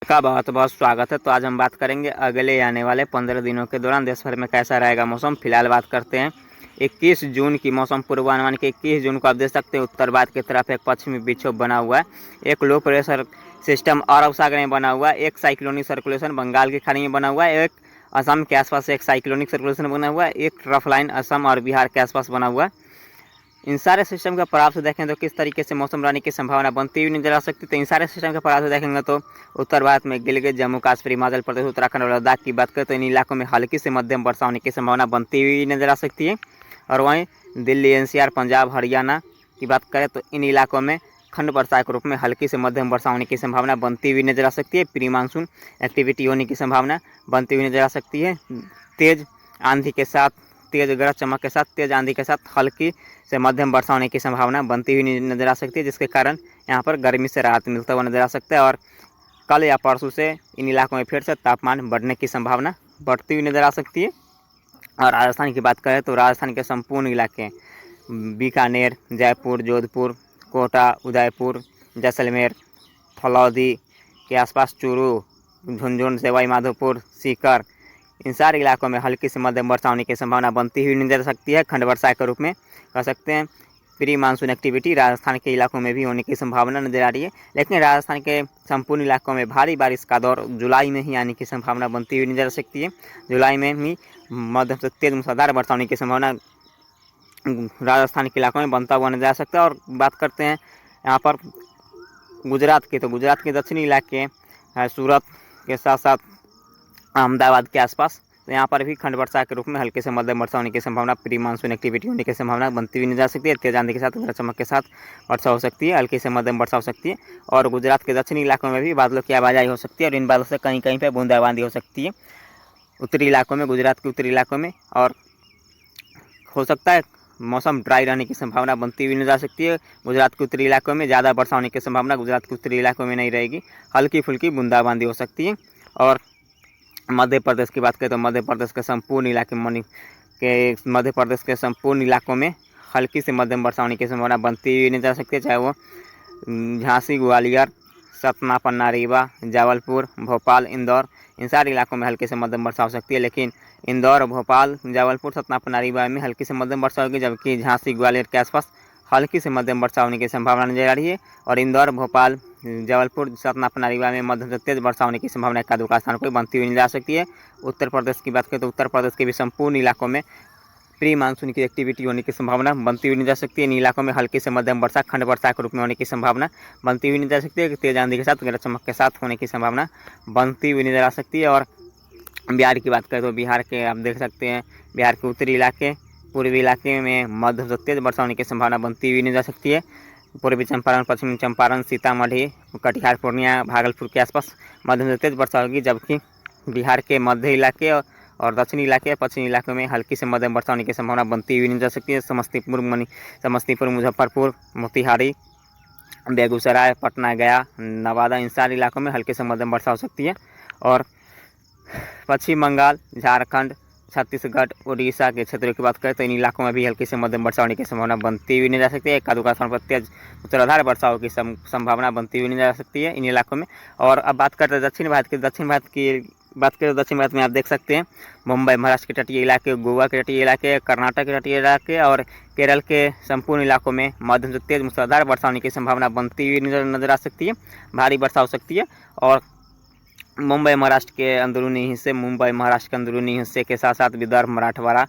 का बहुत बहुत स्वागत है। तो आज हम बात करेंगे अगले आने वाले 15 दिनों के दौरान देश भर में कैसा रहेगा मौसम। फिलहाल बात करते हैं 21 जून की मौसम पूर्वानुमान के। 21 जून को आप देख सकते हैं उत्तर भारत की तरफ एक पश्चिमी विक्षोभ बना हुआ है, एक लो प्रेशर सिस्टम अरब सागर में बना हुआ है, एक साइक्लोनिक सर्कुलेशन बंगाल की खाड़ी में बना हुआ है, एक असम के आसपास एक साइक्लोनिक सर्कुलेशन बना हुआ है, एक ट्रफ लाइन असम और बिहार के आसपास बना हुआ है। इन सारे सिस्टम के प्रभाव से देखें तो किस तरीके से मौसम रहने की संभावना बनती हुई नजर आ सकती है। तो इन सारे सिस्टम के प्रभाव से देखेंगे तो उत्तर भारत में गिलगित, जम्मू कश्मीर, हिमाचल प्रदेश, उत्तराखंड और लद्दाख की बात करें तो इन इलाकों में हल्की से मध्यम वर्षा होने की संभावना बनती हुई नजर आ सकती है। और वहीं दिल्ली, एनसीआर, पंजाब, हरियाणा की बात करें तो इन इलाकों में खंड वर्षा के रूप में हल्की से मध्यम वर्षा होने की संभावना बनती हुई नजर आ सकती है। प्री मानसून एक्टिविटी होने की संभावना बनती हुई नजर आ सकती है। तेज आंधी के साथ, तेज गरज चमक के साथ, तेज आंधी के साथ हल्की से मध्यम वर्षा होने की संभावना बनती हुई नजर आ सकती है, जिसके कारण यहाँ पर गर्मी से राहत मिलता हुआ नजर आ सकता है। और कल या परसों से इन इलाकों में फिर से तापमान बढ़ने की संभावना बढ़ती हुई नजर आ सकती है। और राजस्थान की बात करें तो राजस्थान के संपूर्ण इलाके बीकानेर, जयपुर, जोधपुर, कोटा, उदयपुर, जैसलमेर, फलौदी के आसपास, चूरू, झुंझुनू, सवाई माधोपुर, सीकर, इन सारे इलाकों में हल्की से मध्यम वर्षा होने की संभावना बनती हुई नजर आ सकती है। खंड वर्षा के रूप में कह सकते हैं। प्री मानसून एक्टिविटी राजस्थान के इलाकों में भी होने की संभावना नजर आ रही है, लेकिन राजस्थान के संपूर्ण इलाकों में भारी बारिश का दौर जुलाई में ही आने की संभावना बनती हुई नजर आ सकती है। जुलाई में ही मध्यम से तेज मूसलाधार वर्षा होने की संभावना राजस्थान के इलाकों में बनता हुआ नजर आ सकता है। और बात करते हैं यहाँ पर गुजरात की, तो गुजरात के दक्षिणी इलाके सूरत के साथ साथ अहमदाबाद के आसपास, तो यहाँ पर भी खंड वर्षा के रूप में हल्के से मध्यम वर्षा होने की संभावना, प्री मानसून एक्टिविटी होने की संभावना बनती हुई नजर आ सकती है। तेज आंधी के साथ, गरज चमक के साथ वर्षा हो सकती है, हल्की से मध्यम वर्षा हो सकती है। और गुजरात के दक्षिणी इलाकों में भी बादलों की आवाजाही हो सकती है और इन बादलों से कहीं कहीं पर बूंदाबांदी हो सकती है उत्तरी इलाकों में, गुजरात के उत्तरी इलाकों में। और हो सकता है मौसम ड्राई रहने की संभावना बनती हुई नजर आ सकती है। गुजरात के उत्तरी इलाकों में ज़्यादा वर्षा होने की संभावना गुजरात के उत्तरी इलाकों में नहीं रहेगी, हल्की फुल्की बूंदाबांदी हो सकती है। और मध्य प्रदेश की बात करें तो मध्य प्रदेश के संपूर्ण इलाके मध्य प्रदेश के संपूर्ण इलाकों में हल्की से मध्यम वर्षा होने की संभावना बनती हुई नजर आ सकती है, चाहे वो झांसी, ग्वालियर, सतना, पन्ना, रीवा, जबलपुर, भोपाल, इंदौर, इन सारे इलाकों में हल्की से मध्यम वर्षा हो सकती है। लेकिन इंदौर, भोपाल, जबलपुर, सतना, पन्ना, रीवा में हल्की से मध्यम वर्षा होगी, जबकि झांसी, ग्वालियर के आसपास हल्की से मध्यम वर्षा होने की संभावना नजर आ रही है। और इंदौर, भोपाल, जबलपुर, सतना, पन्ना, रीवा में मध्यम से तेज वर्षा होने की संभावना एकाध स्थान पर बनती हुई नजर आ सकती है। उत्तर प्रदेश की बात करें तो उत्तर प्रदेश के भी संपूर्ण इलाकों में प्री मानसून की एक्टिविटी होने की संभावना बनती हुई नजर आ सकती है। इन इलाकों में हल्की से मध्यम वर्षा, खंड वर्षा के रूप में होने की संभावना बनती हुई नजर आ सकती है। तेज आंधी के साथ, गरज चमक के साथ होने की संभावना बनती हुई नजर आ सकती है। और बिहार की बात करें तो बिहार के आप देख सकते हैं, बिहार के उत्तरी इलाके, पूर्वी इलाके में मध्यम से तेज वर्षा होने की संभावना बनती हुई नजर आ सकती है। पूर्वी चंपारण, पश्चिमी चंपारण, सीतामढ़ी, कटिहार, पूर्णिया, भागलपुर के आसपास मध्यम से तेज वर्षा होगी, जबकि बिहार के मध्य इलाके और दक्षिणी इलाके, पश्चिमी इलाकों में हल्की से मध्यम वर्षा होने की संभावना बनती हुई नजर आ सकती है। समस्तीपुर, मुजफ्फरपुर, मोतिहारी, बेगूसराय, पटना, गया, नवादा, इन सारे इलाकों में हल्की से मध्यम वर्षा हो सकती है। और पश्चिम बंगाल, झारखंड, छत्तीसगढ़, उड़ीसा के क्षेत्रों की बात करें तो इन इलाकों में भी हल्की से मध्यम वर्षा होने की संभावना बनती हुई नजर आ सकती है। एकाध स्थान पर तेज मूसलाधार वर्षा की संभावना बनती हुई नजर आ सकती है इन इलाकों में। और अब बात करते हैं दक्षिण भारत की बात करें तो दक्षिण भारत में आप देख सकते हैं मुंबई, महाराष्ट्र के तटीय इलाके, गोवा के तटीय इलाके, कर्नाटक के तटीय इलाके और केरल के संपूर्ण इलाकों में मध्यम से तेज मूसलाधार वर्षा होने की संभावना बनती हुई नजर आ सकती है, भारी वर्षा हो सकती है। और मुंबई महाराष्ट्र के अंदरूनी हिस्से के साथ साथ विदर्भ, मराठवाड़ा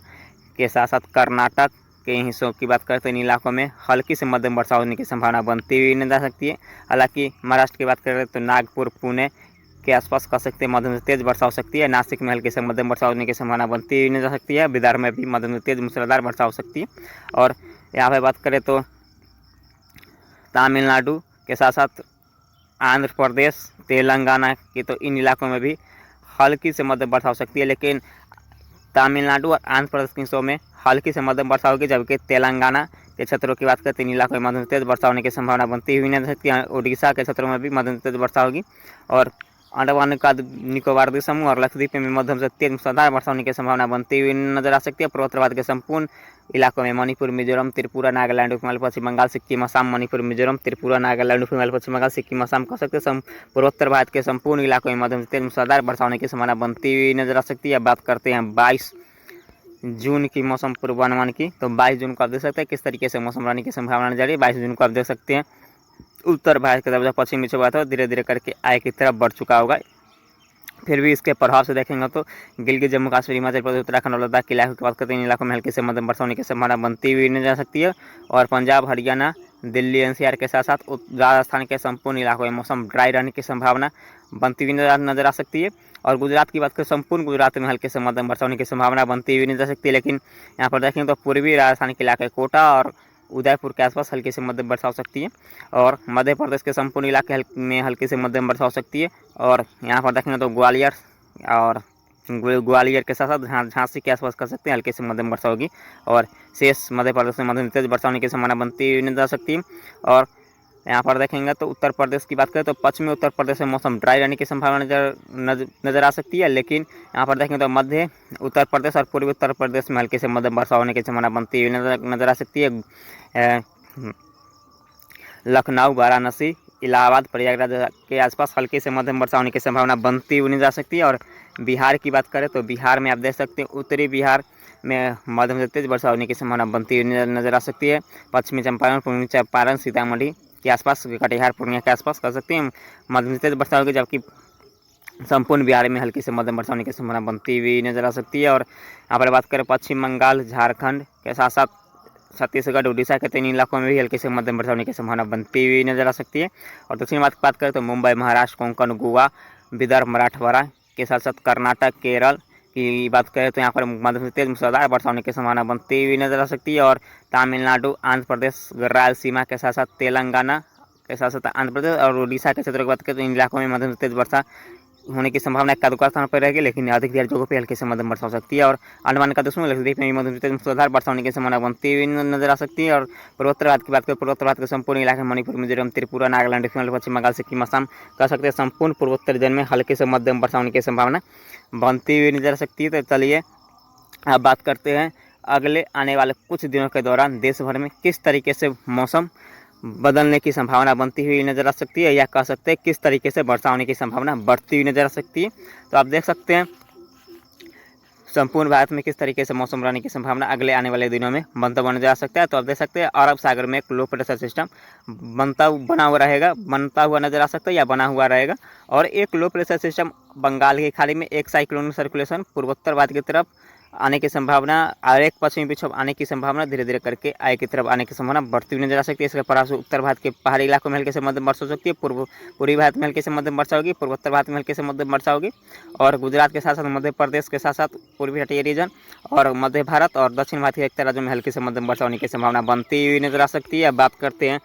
के साथ साथ कर्नाटक के हिस्सों की बात करें तो इन इलाकों में हल्की से मध्यम वर्षा होने की संभावना बनती हुई नजर आ सकती है। हालांकि महाराष्ट्र की बात करें तो नागपुर, पुणे के आसपास कह सकते हैं मध्यम से तेज वर्षा हो सकती है। नासिक में हल्की से मध्यम वर्षा होने की संभावना बनती हुई नजर आ सकती है। विदर्भ में भी मध्यम से तेज मूसलाधार वर्षा हो सकती है। और यहाँ पर बात करें तो तमिलनाडु के साथ साथ आंध्र प्रदेश, तेलंगाना के, तो इन इलाकों में भी हल्की से मध्यम वर्षा हो सकती है। लेकिन तमिलनाडु और आंध्र प्रदेश के हिस्सों में हल्की से मध्यम वर्षा होगी, जबकि तेलंगाना के क्षेत्रों की बात करें तो इन इलाकों में मध्यम तेज वर्षा होने की संभावना बनती हुई नजर सकती है। उड़ीसा के क्षेत्रों में भी मध्यम तेज वर्षा होगी। और अंडमान का निकोबार द्वीप समूह और लक्षद्वीप में मध्यम से तेज मूसलाधार वर्षा होने की संभावना बनती हुई नजर आ सकती है। पूर्वोत्तर भारत के संपूर्ण इलाकों में मणिपुर, मिजोरम, त्रिपुरा, नागालैंड, उपहिमालय, पश्चिम बंगाल, सिक्किम, असम, मणिपुर, मिजोरम, त्रिपुरा, नागालैंड, उपहिमालय, पश्चिम बंगाल, सिक्किम, असम कह सकते हैं। पूर्वोत्तर भारत के संपूर्ण इलाकों में मध्यम से तेज मूसलाधार वर्षा होने की संभावना बनती हुई नजर आ सकती है। बात करते हैं 22 जून की मौसम पूर्वानुमान की, तो 22 जून को आप देख सकते हैं किस तरीके से मौसम रहने की संभावना नजर आ रही है। 22 जून को आप देख सकते हैं उत्तर भारत की तरफ पश्चिमी विक्षोभ धीरे धीरे करके आय की तरफ बढ़ चुका होगा। फिर भी इसके प्रभाव से देखेंगे तो गिलगित, जम्मू कश्मीर, हिमाचल प्रदेश, उत्तराखंड और लद्दाख के इलाकों की बात करते हैं। इन इलाकों में हल्की से मध्यम वर्षा होने की संभावना बनती हुई नजर आ सकती है। और पंजाब, हरियाणा, दिल्ली, एनसीआर के साथ साथ राजस्थान के संपूर्ण इलाकों में मौसम ड्राई रहने की संभावना बनती हुई नजर आ सकती है। और गुजरात की बात करें, संपूर्ण गुजरात में हल्के से मध्यम वर्षा होने की संभावना बनती हुई नजर आ सकती है। लेकिन यहाँ पर देखेंगे तो पूर्वी राजस्थान के इलाके कोटा और उदयपुर के आसपास हल्की से मध्यम वर्षा हो सकती है। और मध्य प्रदेश के संपूर्ण इलाके में हल्की से मध्यम वर्षा हो सकती है। और यहाँ पर देखेंगे तो ग्वालियर के साथ साथ झांसी के आसपास कर सकते हैं हल्की से मध्यम वर्षा होगी। और शेष मध्य प्रदेश में मध्यम तेज वर्षा होने की संभावना बनती हुई नजर आ सकती है। और यहाँ पर देखेंगे तो उत्तर प्रदेश की बात करें तो पश्चिमी उत्तर प्रदेश में मौसम ड्राई रहने की संभावना नजर आ सकती है। लेकिन यहाँ पर देखेंगे तो मध्य उत्तर प्रदेश और पूर्वी उत्तर प्रदेश में हल्की से मध्यम वर्षा होने की संभावना बनती हुई नजर आ सकती है। लखनऊ, वाराणसी, इलाहाबाद, प्रयागराज के आसपास हल्की से मध्यम वर्षा होने की संभावना बनती हुई नजर आ सकती है। और बिहार की बात करें तो बिहार में आप देख सकते हैं उत्तरी बिहार में मध्यम से तेज वर्षा होने की संभावना बनती हुई नजर आ सकती है। पश्चिमी चंपारण, पूर्वी चंपारण, सीतामढ़ी के आसपास, कटिहार, पूर्णिया के आसपास कर सकते हैं मध्यम से तेज वर्षा होगी। जबकि संपूर्ण बिहार में हल्की से मध्यम वर्षा होने की संभावना बनती हुई नजर आ सकती है। और यहाँ पर बात करें पश्चिम बंगाल, झारखंड के साथ साथ छत्तीसगढ़, उड़ीसा के 3 इलाकों में भी हल्की से मध्यम वर्षा होने की संभावना बनती हुई नजर आ सकती है। और दक्षिण बात करें तो मुंबई, महाराष्ट्र, कोंकण, गोवा, विदर्भ, मराठवाड़ा के साथ साथ कर्नाटक, केरल की बात करें तो यहाँ पर मध्यम से तेज मूसलाधार वर्षा होने की संभावना बनती हुई नजर आ सकती है। और तमिलनाडु, आंध्र प्रदेश, रायलसीमा के साथ साथ तेलंगाना के साथ साथ आंध्र प्रदेश और उड़ीसा के क्षेत्रों की बात करें तो इन इलाकों में मध्यम से तेज वर्षा होने की संभावना एकाध स्थान पर रहेगी। लेकिन अधिक जगहों पर हल्की से मध्यम वर्षा हो सकती है। और अंडमान का दुश्मन लक्षद्वीप में मध्यम से तेज मूसलाधार वर्षा होने की संभावना बनती हुई नजर आ सकती है। और पूर्वोत्तर भारत की बात करें, पूर्वोत्तर भारत के संपूर्ण इलाके मणिपुर, मिजोरम, त्रिपुरा, नागालैंड, पश्चिम बंगाल, सिक्किम, असम कह सकते हैं संपूर्ण पूर्वोत्तर region में हल्की से मध्यम वर्षा होने की संभावना बनती हुई नजर आ सकती है। तो चलिए अब बात करते हैं अगले आने वाले कुछ दिनों के दौरान देश भर में किस तरीके से मौसम बदलने की संभावना बनती हुई नजर आ सकती है, या कह सकते हैं किस तरीके से वर्षा होने की संभावना बढ़ती हुई नजर आ सकती है। तो आप देख सकते हैं संपूर्ण भारत में किस तरीके से मौसम रहने की संभावना अगले आने वाले दिनों में बनता हुआ नजर आ सकता है। तो आप देख सकते हैं अरब सागर में एक लो प्रेशर सिस्टम बना हुआ नजर आ सकता है या बना हुआ रहेगा। और एक लो प्रेशर सिस्टम बंगाल की खाड़ी में, एक साइक्लोनिक सर्कुलेशन पूर्वोत्तर भारत की तरफ आने की संभावना और एक पश्चिमी विक्षोभ आने की संभावना धीरे धीरे करके आय की तरफ आने की संभावना बढ़ती हुई नजर आ सकती है। इसके प्रभाव से उत्तर भारत के पहाड़ी इलाकों में हल्के से मध्यम वर्षा हो सकती है, पूर्वी भारत में हल्के से मध्यम वर्षा होगी, पूर्वोत्तर भारत में हल्के से मध्यम वर्षा होगी। और गुजरात के साथ साथ मध्य प्रदेश के साथ साथ पूर्वी तटीय रीजन और मध्य भारत और दक्षिण भारत के एक राज्यों में हल्की से मध्यम वर्षा होने की संभावना बनती हुई नजर आ सकती है। अब बात करते हैं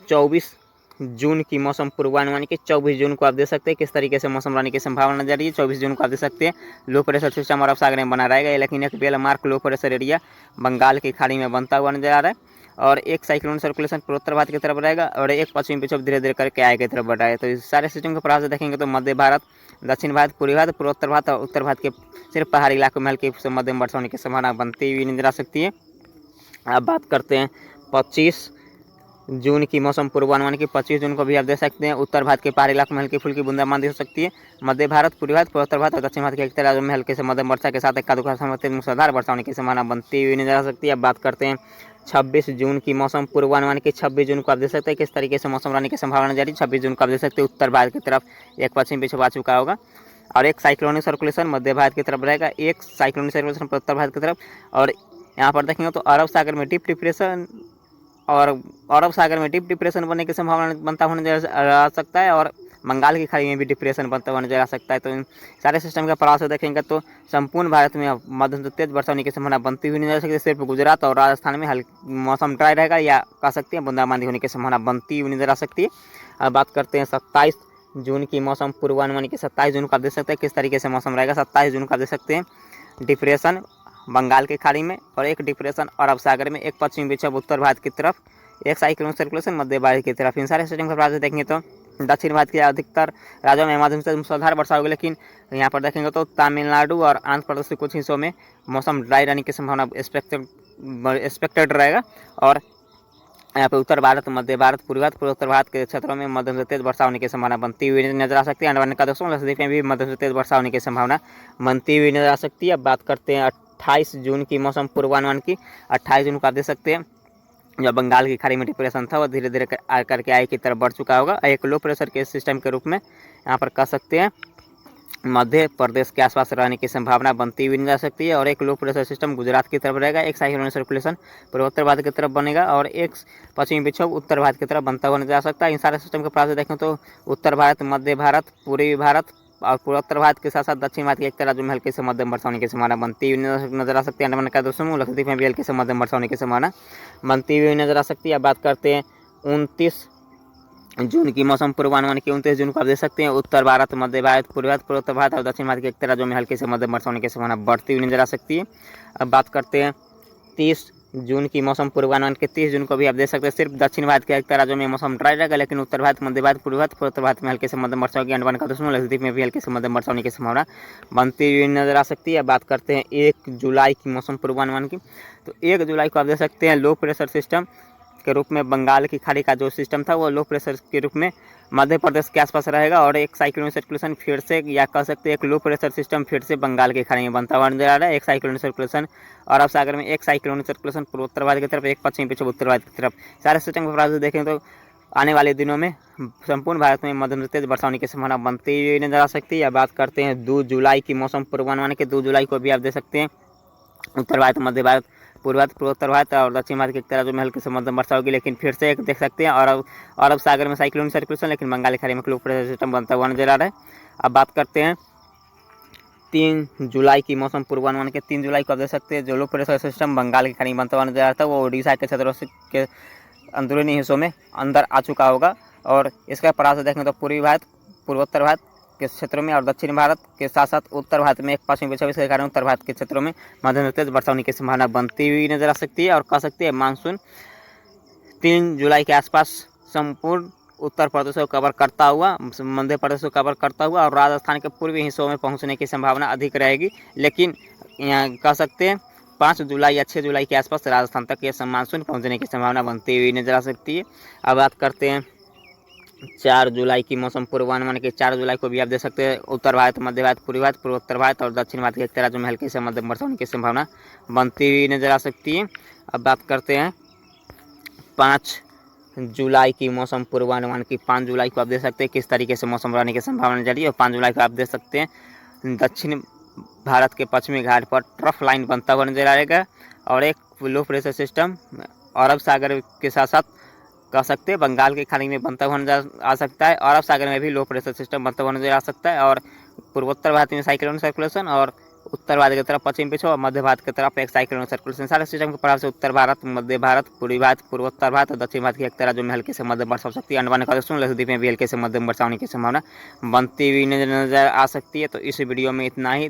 24 जून की मौसम पूर्वानुमान की। 24 जून को आप देख सकते हैं किस तरीके से मौसम रहने की संभावना नजर आ रही है। 24 जून को आप देख सकते हैं लो प्रेशर सिस्टम अरब सागर में बना रहेगा, लेकिन एक well marked low pressure area Bengal की खाड़ी में बनता हुआ नजर आ रहा है। और एक साइक्लोन सर्कुलेशन पूर्वोत्तर भारत की तरफ रहेगा और एक पश्चिमी विक्षोभ धीरे धीरे करके आय की तरफ बढ़ रहा है। तो इस सारे सिस्टम के प्रभाव से देखेंगे तो मध्य भारत, दक्षिण भारत, पूर्वी भारत, पूर्वोत्तर भारत और उत्तर भारत के सिर्फ पहाड़ी इलाकों में हल्की से मध्यम वर्षा होने की संभावना बनती हुई नजर आ सकती है। अब बात करते हैं 25 जून की मौसम पूर्वानुमान की। 25 जून को भी आप देख सकते हैं उत्तर भारत के पहाड़ी इलाकों में हल्की फुल्की बूंदाबांदी हो सकती है। मध्य भारत, पूर्वी भारत, पूर्वोत्तर भारत और दक्षिण भारत के एक राज्यों में हल्के से मध्यम वर्षा के साथ एकाध मूसलाधार वर्षा होने की संभावना बनती हुई नजर आ सकती है। अब बात करते हैं 26 जून की मौसम पूर्वानुमान की। 26 जून को आप देख सकते हैं किस तरीके से मौसम रहने की संभावना जारी। 26 जून को आप देख सकते हैं उत्तर भारत की तरफ एक पश्चिमी विक्षोभ आ चुका होगा और एक साइक्लोनिक सर्कुलेशन मध्य भारत की तरफ रहेगा, एक साइक्लोनिक सर्कुलेशन उत्तर भारत की तरफ। और यहाँ पर देखेंगे तो अरब सागर में डीप डिप्रेशन बनने की संभावना बनता हुआ नजर आ सकता है। और बंगाल की खाड़ी में भी डिप्रेशन बनता हुआ नजर आ सकता है। तो इन सारे सिस्टम के प्रभाव से देखेंगे तो संपूर्ण भारत में मध्यम से तेज वर्षा होने की संभावना बनती हुई नजर आ सकती है। सिर्फ गुजरात और राजस्थान में मौसम ड्राई रहेगा या कह सकते हैं बूंदाबांदी होने की संभावना बनती हुई नजर आ सकती है। अब बात करते हैं 27 जून की मौसम पूर्वानुमान की। 27 जून को आप देख सकते हैं किस तरीके से मौसम रहेगा। 27 जून को आप देख सकते हैं डिप्रेशन बंगाल की खाड़ी में और एक डिप्रेशन अरब सागर में, एक पश्चिमी विक्षोभ उत्तर भारत की तरफ, एक साइक्लोनिक सर्कुलेशन मध्य भारत की तरफ। इन सारे सिस्टम के प्रभाव से देखेंगे तो दक्षिण भारत के अधिकतर राज्यों में मध्यम से मूसलाधार वर्षा होगी, लेकिन यहाँ पर देखेंगे तो तमिलनाडु और आंध्र प्रदेश के कुछ हिस्सों में मौसम ड्राई रहने की संभावना एक्सपेक्टेड रहेगा। और यहाँ पे उत्तर भारत, मध्य भारत, पूर्वी भारत, पूर्वोत्तर भारत के क्षेत्रों में मध्यम से तेज वर्षा होने की संभावना बनती हुई नजर आ सकती है। अंडमान निकोबार और लक्षद्वीप में भी मध्यम से तेज वर्षा होने की संभावना बनती हुई नजर आ सकती है। अब बात करते हैं 28 जून की मौसम पूर्वानुमान की। 28 जून को आप देख सकते हैं जो बंगाल की खाड़ी में डिप्रेशन था वो धीरे धीरे करके आई की तरफ बढ़ चुका होगा। एक लो प्रेशर के सिस्टम के रूप में यहाँ पर कह सकते हैं मध्य प्रदेश के आसपास रहने की संभावना बनती हुई जा सकती है। और एक लो प्रेशर सिस्टम गुजरात की तरफ रहेगा। एक साइक्लोनिक सर्कुलेशन पूर्वोत्तर भारत की तरफ बनेगा और एक पश्चिमी विक्षोभ उत्तर भारत की तरफ बनता हुआ नजर आ सकता है। इन सारे सिस्टम के प्रभाव से देखें तो उत्तर भारत, मध्य भारत, पूर्वी भारत और पूर्वोत्तर भारत के साथ साथ दक्षिण भारत के एक राज्यों में हल्की से मध्यम वर्षा होने की संभावना बनती हुई नजर आ सकती है। अंडमान निकोबार समूह लक्षद्वीप में भी हल्की से मध्यम वर्षा होने की संभावना बनती हुई नजर आ सकती है। बात करते हैं 29 जून की मौसम पूर्वानुमान की। 29 जून को आप देख सकते हैं उत्तर भारत, मध्य भारत, पूर्वी भारत, पूर्वोत्तर भारत और दक्षिण भारत के एक राज्यों में हल्की से मध्यम वर्षा होने की संभावना बढ़ती हुई नजर आ सकती है। अब बात करते हैं 30 जून की मौसम पूर्वानुमान के। 30 जून को भी आप देख सकते हैं सिर्फ दक्षिण भारत के एक राज्यों में मौसम ड्राई रहेगा, लेकिन उत्तर भारत, मध्य भारत, पूर्वी भारत, पूर्वोत्तर भारत में हल्की से मध्यम वर्षा होगी। अंडमान निकोबार समूह लक्षद्वीप में भी हल्की से मध्यम वर्षा होने की संभावना बनती हुई नजर आ सकती है। बात करते हैं 1 जुलाई की मौसम पूर्वानुमान की। तो 1 जुलाई को आप देख सकते हैं लो प्रेशर सिस्टम के रूप में बंगाल की खाड़ी का जो सिस्टम था वो लो प्रेशर के रूप में मध्य प्रदेश के आसपास रहेगा और एक साइक्लोनिक सर्कुलेशन फिर से, या कह सकते हैं एक लो प्रेशर सिस्टम फिर से बंगाल की खाड़ी में बनता हुआ नजर आ रहा है। एक साइक्लोनिक सर्कुलेशन अरब सागर में, एक साइक्लोनिक सर्कुलेशन पूर्वोत्तर भारत की तरफ, एक पश्चिमी विक्षोभ उत्तर भारत की तरफ। सारे सिस्टम के प्रभाव से देखें तो आने वाले दिनों में संपूर्ण भारत में मध्यम से तेज वर्षा होने की संभावना बनती हुई नजर आ सकती है। बात करते हैं 2 जुलाई की मौसम पूर्वानुमान के। 2 जुलाई को भी आप देख सकते हैं उत्तर भारत, मध्य भारत, पूर्वी भारत, पूर्वोत्तर भारत और दक्षिण भारत की राज्यों में हल्की से मध्यम वर्षा होगी, लेकिन फिर से एक देख सकते हैं और अरब सागर में साइक्लोनिक सर्कुलेशन, लेकिन बंगाल की खाड़ी में लो प्रेशर सिस्टम बनता हुआ नजर आ रहा है। अब बात करते हैं 3 जुलाई की मौसम पूर्वानुमान के। 3 जुलाई को आप देख सकते हैं जो लो प्रेशर सिस्टम बंगाल की खाड़ी में बनता हुआ नजर आ रहा था वो उड़ीसा के क्षेत्रों के अंदरूनी हिस्सों में अंदर आ चुका होगा। और इसका प्रभाव से देखें तो पूर्वी भारत, पूर्वोत्तर भारत के क्षेत्रों में और दक्षिण भारत के साथ साथ उत्तर भारत में एक पश्चिमी विक्षोभ के कारण उत्तर भारत के क्षेत्रों में मध्यम से तेज वर्षा होने की संभावना बनती हुई नजर आ सकती है। और कह सकते हैं मानसून 3 जुलाई के आसपास संपूर्ण उत्तर प्रदेश को कवर करता हुआ, मध्य प्रदेश को कवर करता हुआ और राजस्थान के पूर्वी हिस्सों में पहुंचने की संभावना अधिक रहेगी, लेकिन यहाँ कह सकते हैं 5 जुलाई या 6 जुलाई के आसपास राजस्थान तक ये मानसून पहुँचने की संभावना बनती हुई नजर आ सकती है। अब बात करते हैं 4 जुलाई की मौसम पूर्वानुमान के। 4 जुलाई को भी आप देख सकते हैं उत्तर भारत, मध्य भारत, पूर्वी भारत, पूर्वोत्तर भारत और दक्षिण भारत के एक राज्यों में हल्की से मध्यम वर्षा होने की संभावना बनती हुई नजर आ सकती है। अब बात करते हैं 5 जुलाई की मौसम पूर्वानुमान की। 5 जुलाई को आप देख सकते हैं किस तरीके से मौसम रहने की संभावना जा रही है। और 5 जुलाई को आप देख सकते हैं दक्षिण भारत के पश्चिमी घाट पर ट्रफ लाइन बनता हुआ नजर आएगा और एक लो प्रेशर सिस्टम अरब सागर के साथ साथ कह सकते हैं बंगाल की खाड़ी में बनता हुआ नजर आ सकता है। अरब सागर में भी लो प्रेशर सिस्टम बनता हुआ नजर आ सकता है और पूर्वोत्तर भारत में साइक्लोनिक सर्कुलेशन और उत्तर भारत की तरफ पश्चिम विक्षोभ और मध्य भारत की तरफ एक साइक्लोनिक सर्कुलेशन। सारे सिस्टम के प्रभाव से उत्तर भारत, मध्य भारत, पूर्वी भारत, पूर्वोत्तर भारत और दक्षिण भारत के एक राज्यों में हल्की से मध्यम वर्षा हो सकती है। अंडमान निकोबार लक्षद्वीप में भी हल्की से मध्यम वर्षा होने की संभावना बनती हुई नजर आ सकती है। तो इस वीडियो में इतना ही।